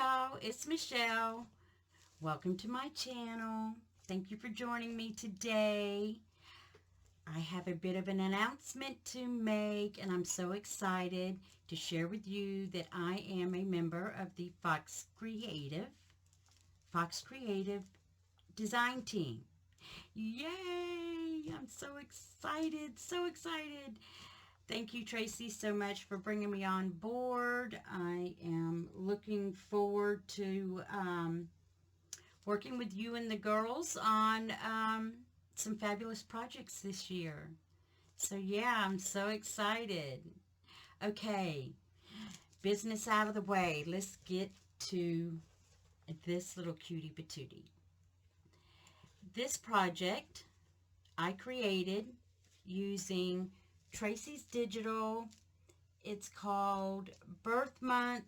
y'all, it's Michelle. Welcome to my channel. Thank you for joining me today. I have a bit of an announcement to make, and I'm so excited to share with you that I am a member of the Foxy Creative Design Team. Yay! I'm so excited, so excited. Thank you, Tracy, so much for bringing me on board. I am looking forward to working with you and the girls on some fabulous projects this year. So yeah, I'm so excited. Okay, business out of the way. Let's get to this little cutie patootie. This project I created using Tracy's Digital. It's called Birth Month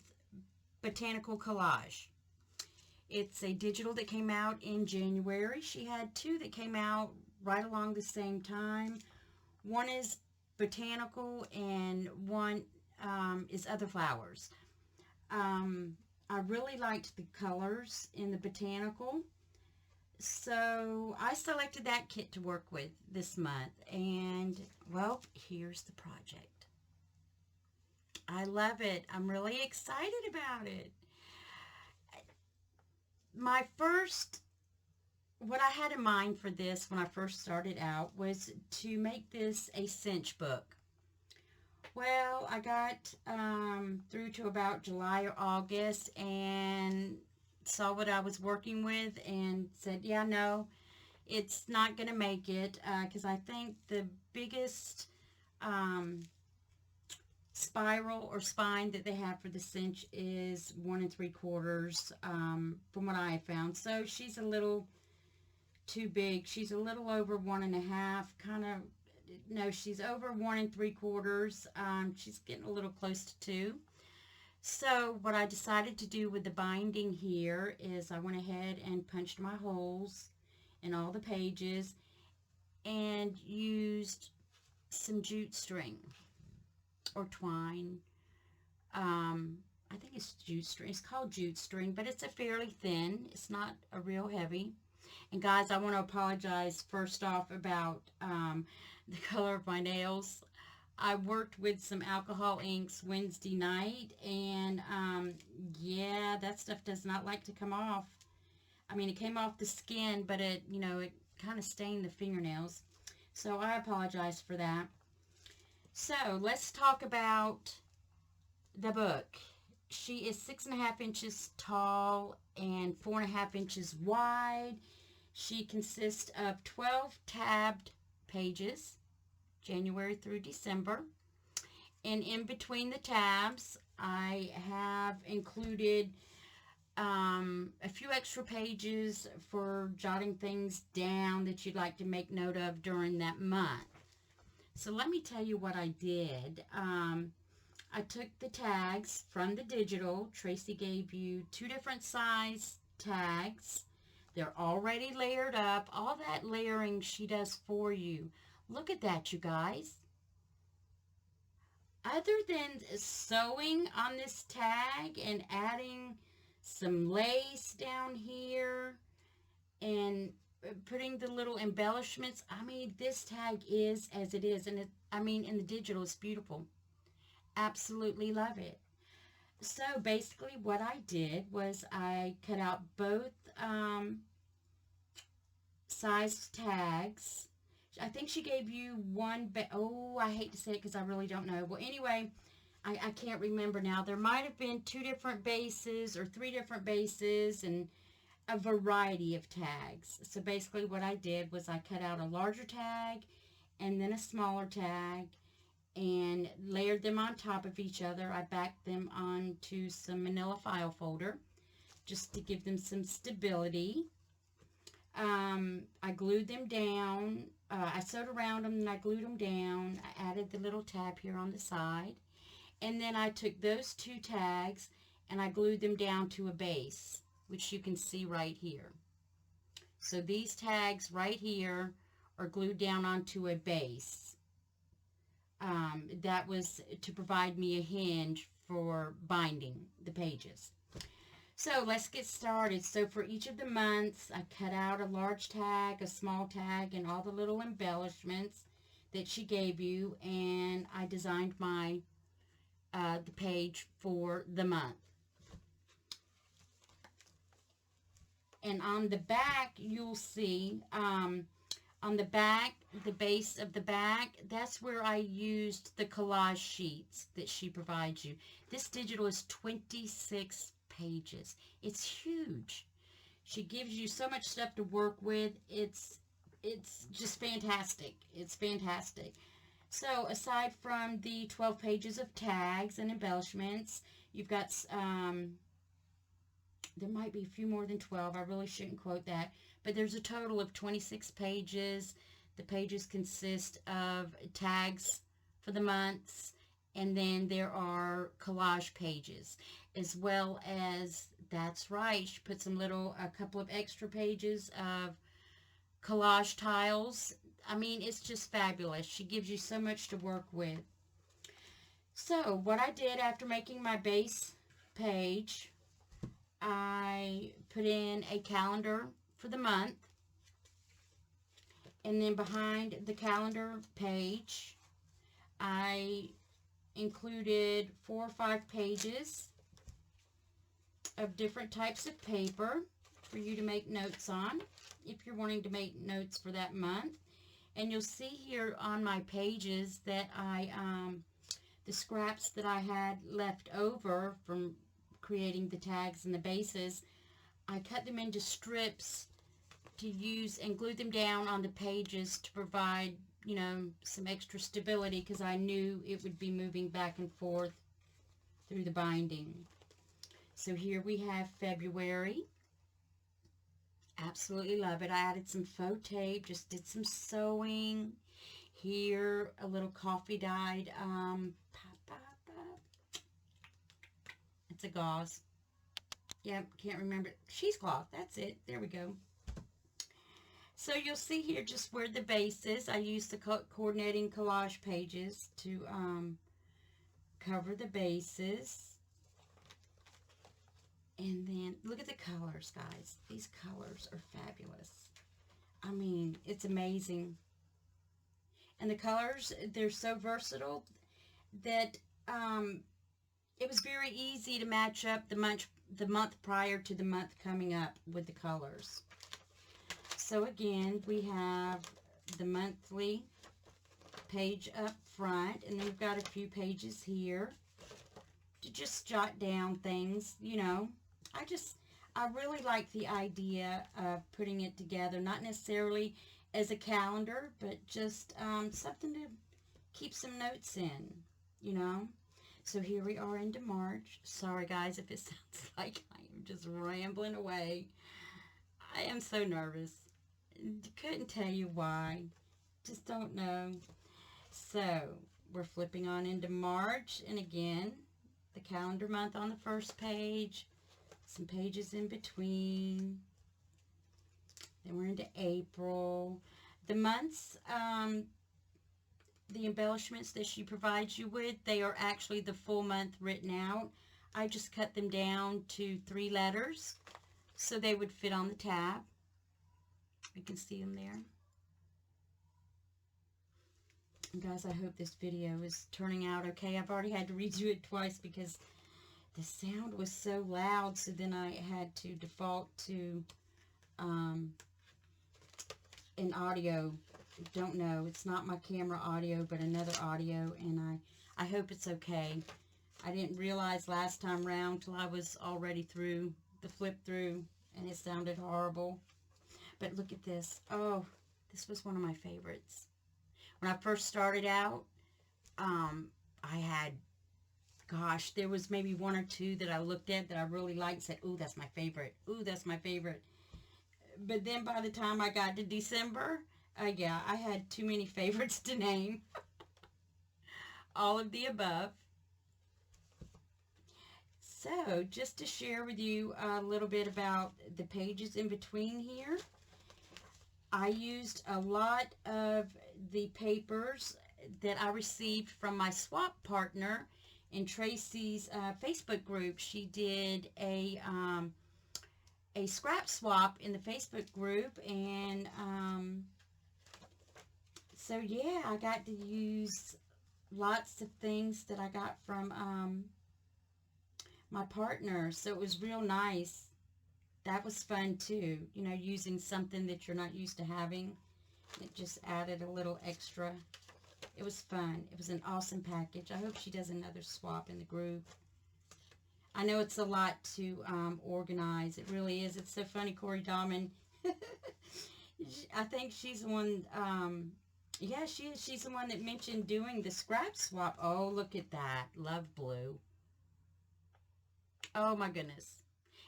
Botanical Collage. It's a digital that came out in January. She had two that came out right along the same time. One is Botanical and one is Other Flowers. I really liked the colors in the Botanical. So I selected that kit to work with this month, and well, here's the project. I love it. I'm really excited about it. What I had in mind for this when I first started out was to make this a cinch book. Well, I got through to about July or August and saw what I was working with and said, yeah, no, it's not going to make it, because I think the biggest spiral or spine that they have for the cinch is 1 3/4, from what I have found. So she's a little too big. She's a little over 1.5, no, she's over 1 3/4. She's getting a little close to 2. So what I decided to do with the binding here is I went ahead and punched my holes in all the pages and used some jute string or twine. I think it's jute string. It's called jute string, but it's a fairly thin. It's not a real heavy. And guys, I want to apologize first off about the color of my nails. I worked with some alcohol inks Wednesday night, and yeah, that stuff does not like to come off. I mean, it came off the skin, but it kind of stained the fingernails. So I apologize for that. So let's talk about the book. She is 6.5 inches tall and 4.5 inches wide. She consists of 12 tabbed pages, January through December. And in between the tabs, I have included a few extra pages for jotting things down that you'd like to make note of during that month. So let me tell you what I did. I took the tags from the digital. Tracy gave you 2 different size tags. They're already layered up. All that layering she does for you. Look at that, you guys. Other than sewing on this tag and adding some lace down here and putting the little embellishments, I mean, this tag is as it is. And in the digital, it's beautiful. Absolutely love it. So basically what I did was I cut out both size tags. I think she gave you one, oh, I hate to say it because I really don't know. Well, anyway, I can't remember now. There might have been 2 different bases or 3 different bases and a variety of tags. So basically what I did was I cut out a larger tag and then a smaller tag and layered them on top of each other. I backed them onto some manila file folder just to give them some stability. I glued them down. I sewed around them and I glued them down. I added the little tab here on the side. And then I took those 2 tags and I glued them down to a base, which you can see right here. So these tags right here are glued down onto a base. That was to provide me a hinge for binding the pages. So let's get started. So for each of the months, I cut out a large tag, a small tag, and all the little embellishments that she gave you, and I designed my the page for the month. And on the back, you'll see on the back, the base of the back, that's where I used the collage sheets that she provides you. This digital is 26 pages. It's huge. She gives you so much stuff to work with. It's just fantastic. It's fantastic. So aside from the 12 pages of tags and embellishments, you've got there might be a few more than 12. I really shouldn't quote that. But there's a total of 26 pages. The pages consist of tags for the months, and then there are collage pages, as well as, that's right, she put a couple of extra pages of collage tiles. I mean, it's just fabulous. She gives you so much to work with. So what I did after making my base page, I put in a calendar for the month, and then behind the calendar page I included 4 or 5 pages of different types of paper for you to make notes on if you're wanting to make notes for that month. And you'll see here on my pages that the scraps that I had left over from creating the tags and the bases, I cut them into strips to use and glue them down on the pages to provide, you know, some extra stability, because I knew it would be moving back and forth through the binding. So here we have February. Absolutely love it. I added some faux tape, just did some sewing. Here, a little coffee dyed it's a gauze. Yep, can't remember. Cheesecloth, that's it. There we go. So you'll see here just where the base is. I used the coordinating collage pages to cover the bases. And then look at the colors, guys. These colors are fabulous. I mean, it's amazing. And the colors, they're so versatile that it was very easy to match up the month prior to the month coming up with the colors. So again, we have the monthly page up front, and then we've got a few pages here to just jot down things, you know. I really like the idea of putting it together, not necessarily as a calendar, but just something to keep some notes in, you know. So here we are into March. Sorry guys if it sounds like I am just rambling away. I am so nervous. Couldn't tell you why. Just don't know. So we're flipping on into March, and again, the calendar month on the first page, some pages in between. Then we're into April. The months, the embellishments that she provides you with, they are actually the full month written out. I just cut them down to 3 letters so they would fit on the tab. You can see them there. And guys, I hope this video is turning out okay. I've already had to redo it twice because the sound was so loud, so then I had to default to an audio. Don't know, it's not my camera audio, but another audio, and I hope it's okay. I didn't realize last time round till I was already through the flip through, and it sounded horrible. But look at this. Oh, this was one of my favorites. When I first started out, I had, gosh, there was maybe 1 or 2 that I looked at that I really liked and said, ooh, that's my favorite. Ooh, that's my favorite. But then by the time I got to December, yeah, I had too many favorites to name. All of the above. So, just to share with you a little bit about the pages in between here, I used a lot of the papers that I received from my swap partner in Tracy's Facebook group. She did a scrap swap in the Facebook group, and so yeah, I got to use lots of things that I got from my partner, so it was real nice. That was fun too, you know, using something that you're not used to having. It just added a little extra. It was fun. It was an awesome package. I hope she does another swap in the group. I know it's a lot to organize. It really is. It's so funny, Corey Dahman. I think she's the one, yeah, she is. She's the one that mentioned doing the scrap swap. Oh, look at that. Love blue. Oh, my goodness.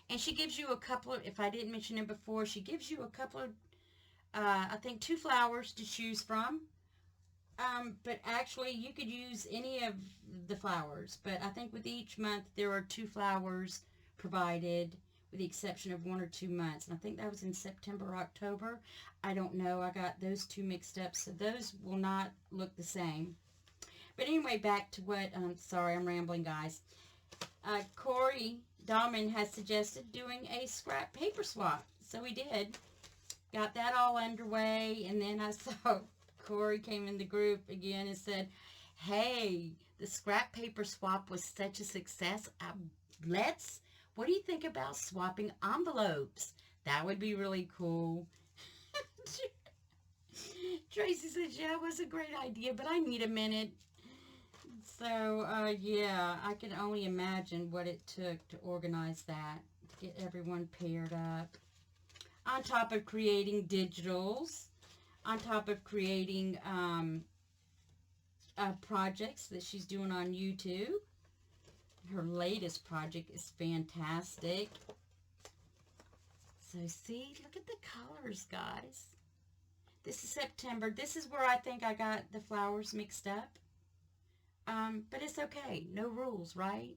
And she gives you a couple of, if I didn't mention it before, she gives you a couple of, I think 2 flowers to choose from. But actually, you could use any of the flowers. But I think with each month, there are 2 flowers provided, with the exception of 1 or 2 months. And I think that was in September or October. I don't know. I got those 2 mixed up. So those will not look the same. But anyway, back to what, sorry, I'm rambling, guys. Corey Dahman has suggested doing a scrap paper swap. So we did. Got that all underway. And then I saw Corey came in the group again and said, hey, the scrap paper swap was such a success. What do you think about swapping envelopes? That would be really cool. Tracy said, yeah, it was a great idea, but I need a minute. So, yeah, I can only imagine what it took to organize that, to get everyone paired up. On top of creating digitals, on top of creating projects that she's doing on YouTube. Her latest project is fantastic. So see, look at the colors, guys. This is September. This is where I think I got the flowers mixed up. But it's okay. No rules, right?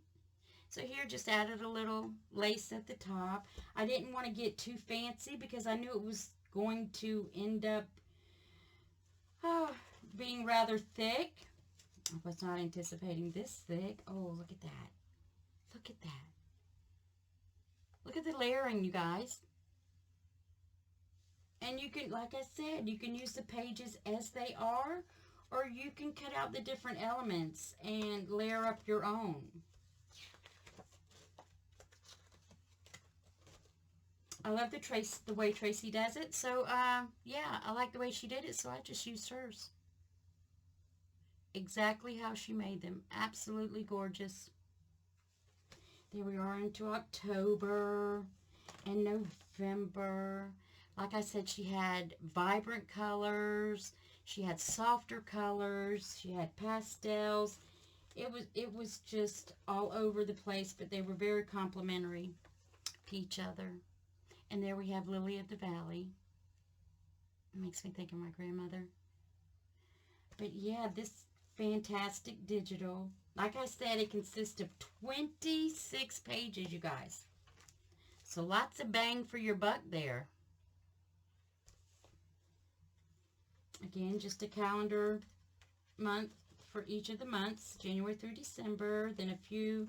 So here, just added a little lace at the top. I didn't want to get too fancy because I knew it was going to end up being rather thick. I was not anticipating this thick. Oh, look at that. Look at that. Look at the layering, you guys. And you can, like I said, you can use the pages as they are, or you can cut out the different elements and layer up your own. I love the way Tracy does it. So, yeah, I like the way she did it, so I just used hers. Exactly how she made them. Absolutely gorgeous. There we are into October and November. Like I said, she had vibrant colors. She had softer colors. She had pastels. It was just all over the place, but they were very complementary to each other. And there we have Lily of the Valley. It makes me think of my grandmother. But yeah, this fantastic digital. Like I said, it consists of 26 pages, you guys. So lots of bang for your buck there. Again, just a calendar month for each of the months, January through December. Then a few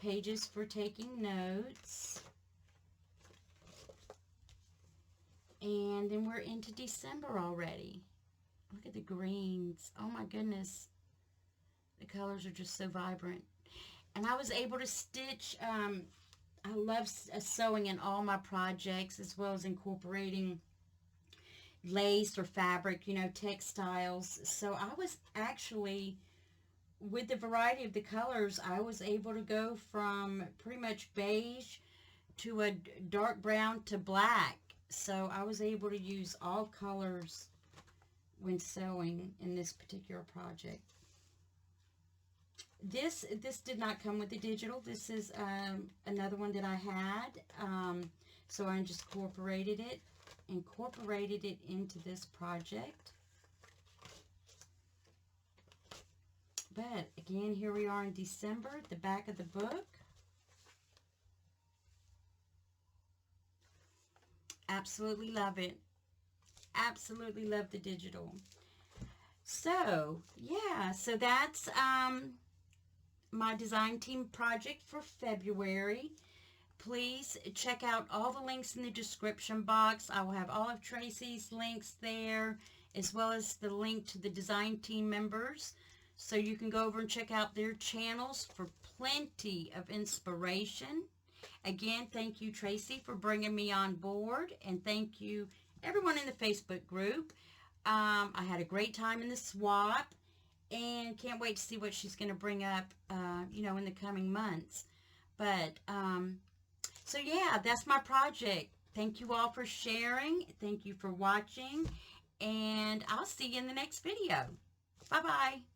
pages for taking notes. And then we're into December already. Look at the greens. Oh my goodness. The colors are just so vibrant. And I was able to stitch, I love sewing in all my projects, as well as incorporating lace or fabric, you know, textiles. So I was actually, with the variety of the colors, I was able to go from pretty much beige to a dark brown to black. So I was able to use all colors when sewing in this particular project. This did not come with the digital. This is another one that I had. So I just incorporated it into this project. But again, here we are in December, the back of the book. Absolutely love it. Absolutely love the digital. So, yeah, so that's my design team project for February. Please check out all the links in the description box. I will have all of Tracy's links there, as well as the link to the design team members. So you can go over and check out their channels for plenty of inspiration. Again, thank you, Tracy, for bringing me on board. And thank you, everyone in the Facebook group. I had a great time in the swap. And can't wait to see what she's going to bring up, in the coming months. But, so yeah, that's my project. Thank you all for sharing. Thank you for watching. And I'll see you in the next video. Bye-bye.